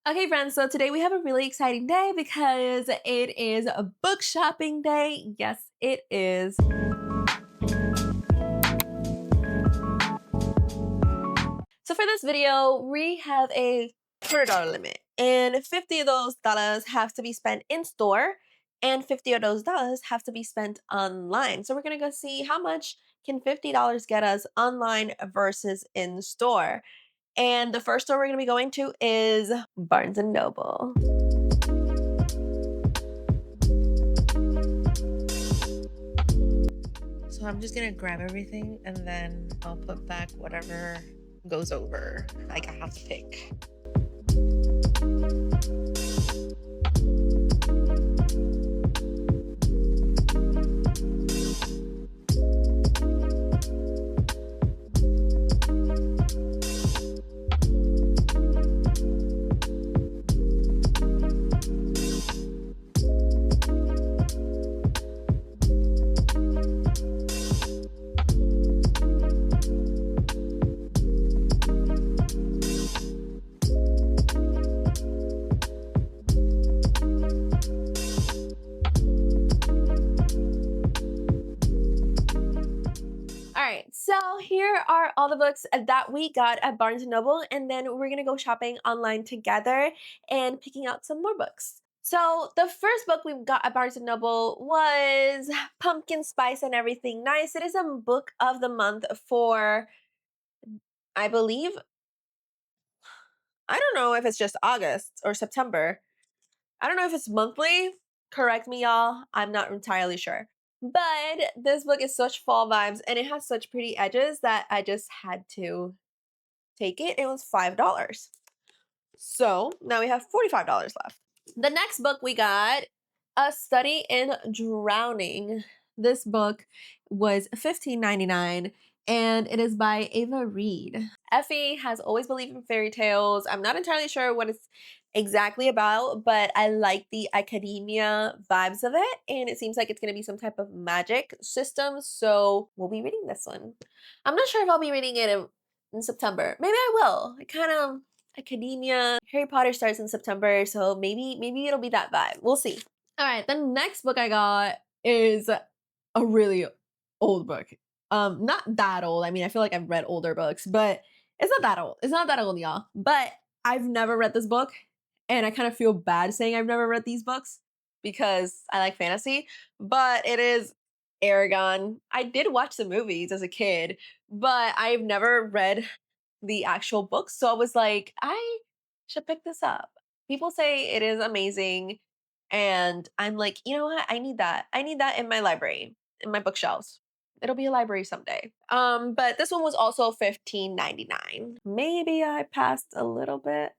Okay, friends, so today we have a really exciting day because it is a book shopping day. Yes, it is. So for this video, we have a $100 limit, and 50 of those dollars have to be spent in store, and 50 of those dollars have to be spent online. So we're gonna go see how much can $50 get us online versus in store. And the first store we're gonna be going to is Barnes& and Noble. So I'm just gonna grab everything and then I'll put back whatever goes over. Like I have to pick. All right, so here are all the books that we got at Barnes& Noble, and then we're gonna go shopping online together and picking out some more books. So the first book we got at Barnes& Noble was Pumpkin Spice and Everything Nice. It is a book of the month for, I believe, I don't know if it's just August or September. I don't know if it's monthly. Correct me, y'all. I'm not entirely sure. But this book is such fall vibes and it has such pretty edges that I just had to take it. It was $5. So now we have $45 left. The next book we got, A Study in Drowning. This book was $15.99 and it is by Ava Reed. Effie has always believed in fairy tales. I'm not entirely sure what it's exactly about, but I like the academia vibes of it, and it seems like it's going to be some type of magic system, so we'll be reading this one. I'm not sure if I'll be reading it in September. Maybe I will. I kind of academia. Harry Potter starts in September, so maybe it'll be that vibe. We'll see. All right, the next book I got is a really old book. Not that old. I mean, I feel like I've read older books, but it's not that old. It's not that old, y'all. But I've never read this book, and I kind of feel bad saying I've never read these books because I like fantasy, but it is Aragon. I did watch the movies as a kid, but I've never read the actual book. So I was like, I should pick this up. People say it is amazing. And I'm like, you know what? I need that. I need that in my library, in my bookshelves. It'll be a library someday. But this one was also $15.99. Maybe I passed a little bit,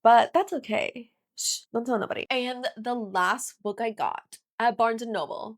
but that's okay. Shh, don't tell nobody. And the last book I got at Barnes& and Noble,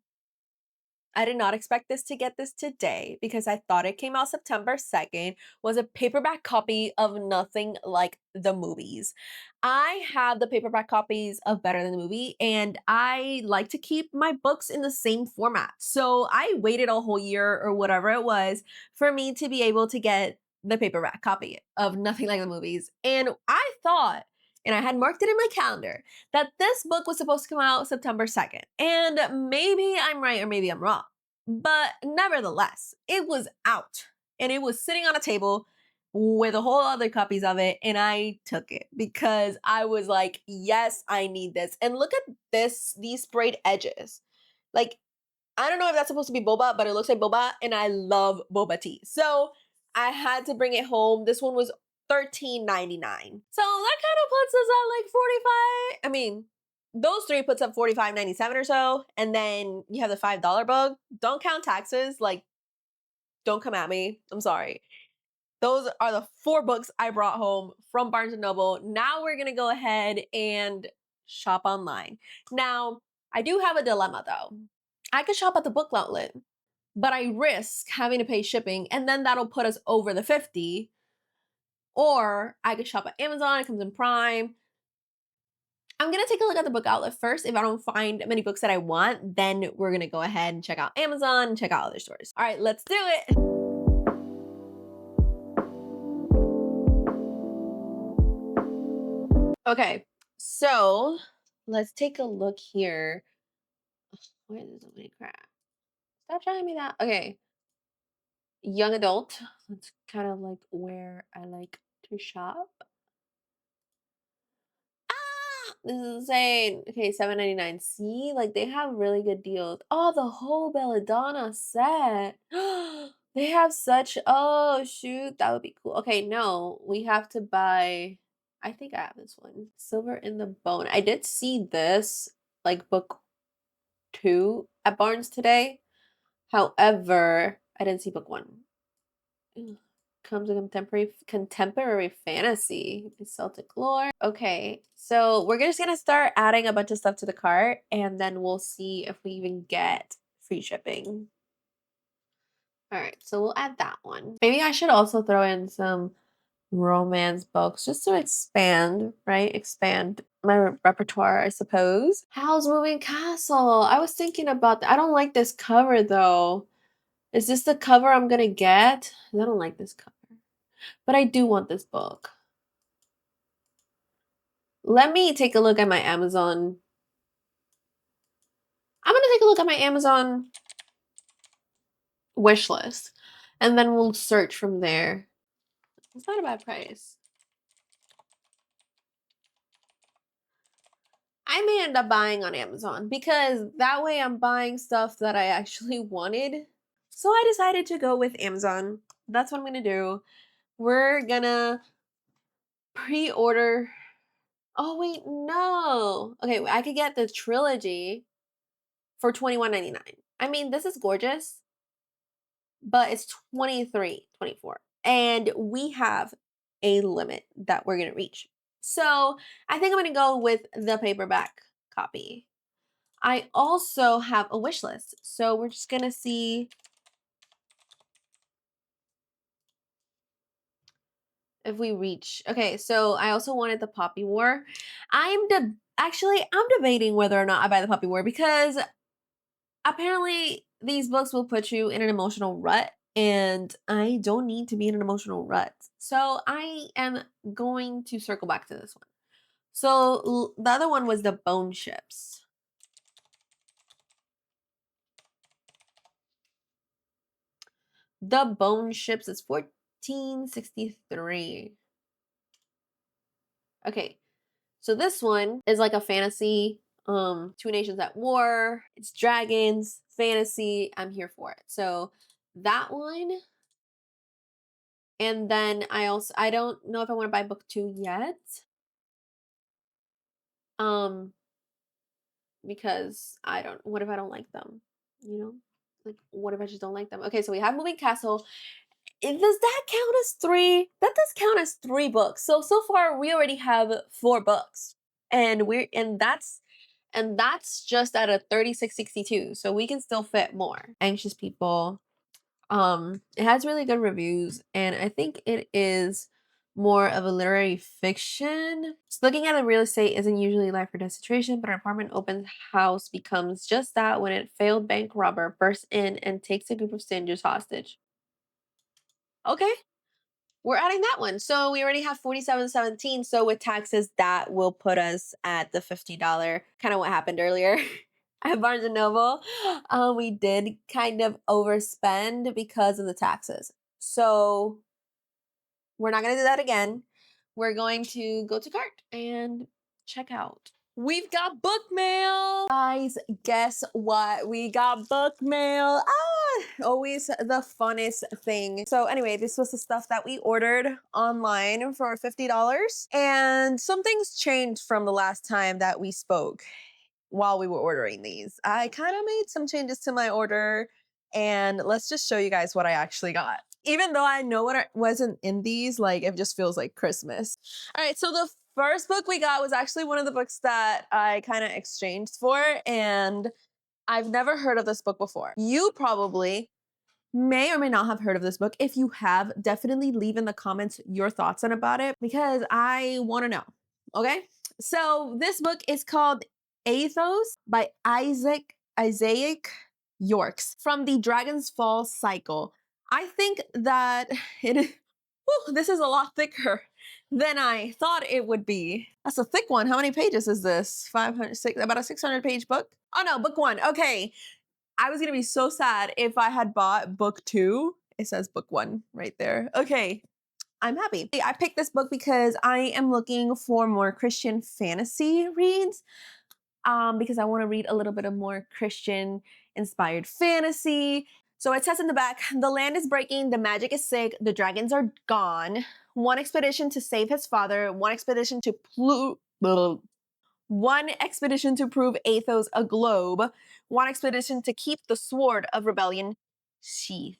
I did not expect to get this today because I thought it came out September 2nd, was a paperback copy of Nothing Like the Movies. I have the paperback copies of Better Than the Movie, and I like to keep my books in the same format. So I waited a whole year or whatever it was for me to be able to get the paperback copy of Nothing Like the Movies. And I thought, and I had marked it in my calendar, that this book was supposed to come out September 2nd. And maybe I'm right or maybe I'm wrong. But nevertheless, it was out and it was sitting on a table with a whole other copies of it. And I took it because I was like, yes, I need this. And look at these sprayed edges. Like, I don't know if that's supposed to be boba, but it looks like boba. And I love boba tea. So I had to bring it home. This one was $13.99. So that kind of puts us at like 45. I mean, those three puts up $45.97 or so. And then you have the $5 bug. Don't count taxes. Like, don't come at me. I'm sorry. Those are the four books I brought home from Barnes& and Noble. Now we're going to go ahead and shop online. Now, I do have a dilemma though. I could shop at the book outlet, but I risk having to pay shipping, and then that'll put us over the 50. Or I could shop at Amazon, it comes in Prime. I'm gonna take a look at the book outlet first. If I don't find many books that I want, then we're gonna go ahead and check out Amazon and check out other stores. All right, let's do it. Okay, so let's take a look here. Where is so many crap? Stop showing me that. Okay, young adult. That's kind of like where I like to shop. This is insane. Okay, 7.99. See, like they have really good deals. Oh, the whole belladonna set. They have such, oh shoot, that would be cool. Okay, no, we have to buy, I think I have this one. Silver in the Bone. I did see this like book 2 at Barnes today. However, I didn't see book 1. Ugh. Comes a contemporary fantasy, Celtic lore. Okay, so we're just gonna start adding a bunch of stuff to the cart, and then we'll see if we even get free shipping. All right, so we'll add that one. Maybe I should also throw in some romance books just to expand, right? Expand my repertoire, I suppose. Howl's Moving Castle. I was thinking about that. I don't like this cover though. Is this the cover I'm gonna get? I don't like this cover. But I do want this book. Let me take a look at my Amazon. I'm gonna take a look at my Amazon wish list, and then we'll search from there. It's not a bad price. I may end up buying on Amazon because that way I'm buying stuff that I actually wanted. So I decided to go with Amazon. That's what I'm gonna do. We're gonna pre-order. Oh wait, no. Okay, I could get the trilogy for $21.99. I mean, this is gorgeous, but it's 23.24, and we have a limit that we're going to reach. So I think I'm going to go with the paperback copy. I also have a wish list, so we're just going to see if we reach. Okay, so I also wanted the Poppy War. I'm debating whether or not I buy the Poppy War because apparently these books will put you in an emotional rut, and I don't need to be in an emotional rut. So I am going to circle back to this one. So the other one was the Bone Ships. The Bone Ships is 1463. Okay. So this one is like a fantasy, two nations at war. It's dragons, fantasy. I'm here for it. So that one. And then I don't know if I want to buy book 2 yet. Um, because what if I don't like them? You know? Like, what if I just don't like them? Okay, so we have Moving Castle. Does that count as 3? That does count as 3 books. So far we already have 4 books. And that's just at a 36.62. So we can still fit more. Anxious People. It has really good reviews, and I think it is more of a literary fiction. Just looking at the real estate isn't usually life or death situation, but an apartment open house becomes just that when a failed bank robber bursts in and takes a group of strangers hostage. Okay, we're adding that one. So we already have 47.17. So with taxes, that will put us at the $50. Kind of what happened earlier at Barnes and Noble. We did kind of overspend because of the taxes. So we're not going to do that again. We're going to go to cart and check out. We've got book mail. Guys, guess what? We got book mail. Always the funnest thing. So anyway, this was the stuff that we ordered online for $50. And some things changed from the last time that we spoke while we were ordering these. I kind of made some changes to my order, and let's just show you guys what I actually got. Even though I know what wasn't in these, like it just feels like Christmas. All right, so the first book we got was actually one of the books that I kind of exchanged for, and I've never heard of this book before. You probably may or may not have heard of this book. If you have, definitely leave in the comments your thoughts on about it because I want to know. Okay? So this book is called Athos by Isaac Yorks from the Dragon's Fall cycle. I think that this is a lot thicker than I thought it would be. That's a thick one. How many pages is this? 500, about a 600 page book? Oh no, book 1. Okay. I was gonna be so sad if I had bought book 2. It says book 1 right there. Okay. I'm happy. I picked this book because I am looking for more Christian fantasy reads. Because I want to read a little bit of more Christian inspired fantasy. So it says in the back, the land is breaking, the magic is sick, the dragons are gone. One expedition to save his father, one expedition to prove Athos a globe, one expedition to keep the sword of rebellion sheathed.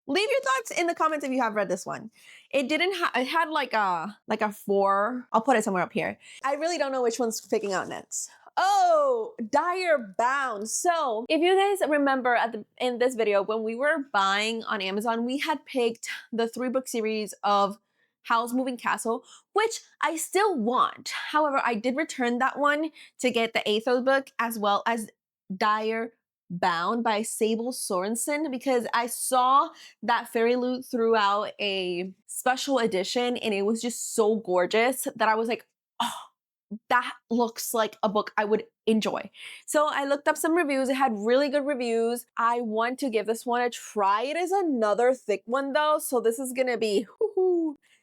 Leave your thoughts in the comments if you have read this one. It didn't it had like a 4. I'll put it somewhere up here. I really don't know which one's picking out next. Oh, Dire Bound. So if you guys remember in this video, when we were buying on Amazon, we had picked the 3-book series of Howl's Moving Castle, which I still want. However, I did return that one to get the Athos book as well as Dire Bound by Sable Sorensen because I saw that Fairy Loot threw out a special edition and it was just so gorgeous that I was like, oh, that looks like a book I would enjoy. So I looked up some reviews. It had really good reviews. I want to give this one a try. It is another thick one though, so this is gonna be,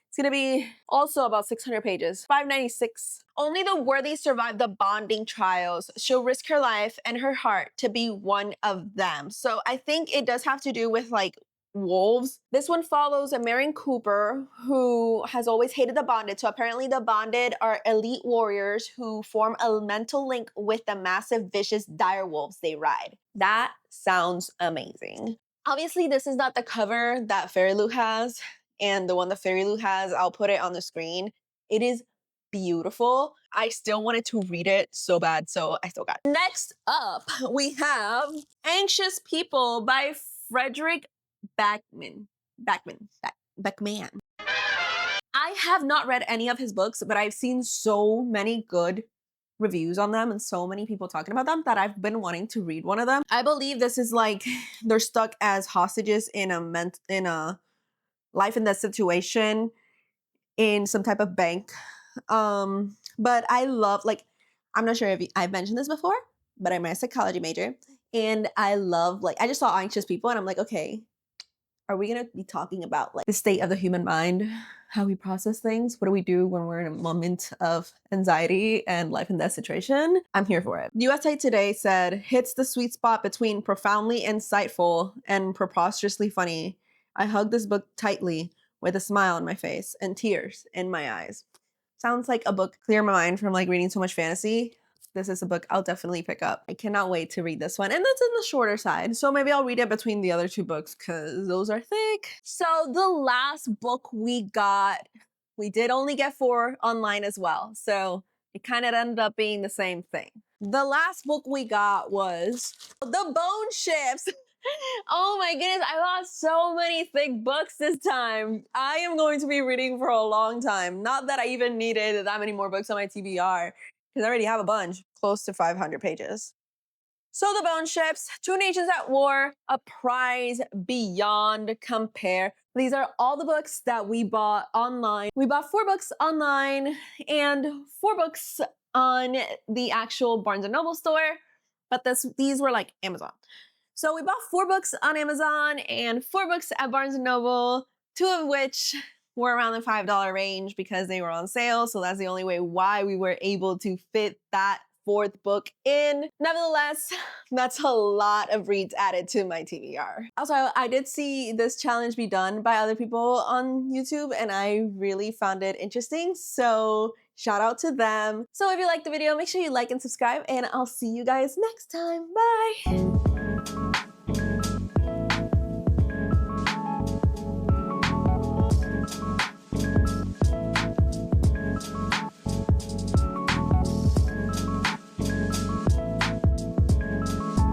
it's gonna be also about 600 pages, 596. Only the worthy survive the bonding trials. She'll risk her life and her heart to be one of them. So I think it does have to do with like wolves. This one follows a Marion Cooper who has always hated the bonded. So apparently the bonded are elite warriors who form a mental link with the massive vicious dire wolves they ride. That sounds amazing. Obviously this is not the cover that Fairy Loot has, and the one that Fairy Loot has, I'll put it on the screen. It is beautiful. I still wanted to read it so bad, so I still got it. Next up, we have Anxious People by Frederick Beckman. I have not read any of his books, but I've seen so many good reviews on them and so many people talking about them that I've been wanting to read one of them. I believe this is like they're stuck as hostages in a life and death situation in some type of bank. But I love, like, I'm not sure if I've mentioned this before, but I'm a psychology major and I love, like, I just saw Anxious People and I'm like, okay, are we gonna be talking about like the state of the human mind, how we process things? What do we do when we're in a moment of anxiety and life and death situation? I'm here for it. USA Today said, hits the sweet spot between profoundly insightful and preposterously funny. I hug this book tightly with a smile on my face and tears in my eyes. Sounds like a book clear my mind from like reading so much fantasy. This is a book I'll definitely pick up. I cannot wait to read this one. And that's in the shorter side. So maybe I'll read it between the other 2 books because those are thick. So the last book we got, we did only get 4 online as well. So it kind of ended up being the same thing. The last book we got was The Bone Ships. Oh my goodness, I got so many thick books this time. I am going to be reading for a long time. Not that I even needed that many more books on my TBR, because I already have a bunch, close to 500 pages. So The Bone Ships, 2 Nations at War, A Prize Beyond Compare. These are all the books that we bought online. We bought 4 books online and 4 books on the actual Barnes & Noble store, but these were like Amazon. So we bought 4 books on Amazon and 4 books at Barnes & Noble, 2 of which were around the $5 range because they were on sale. So that's the only way why we were able to fit that 4th book in. Nevertheless, that's a lot of reads added to my TBR. Also, I did see this challenge be done by other people on YouTube and I really found it interesting. So shout out to them. So if you liked the video, make sure you like and subscribe and I'll see you guys next time. Bye.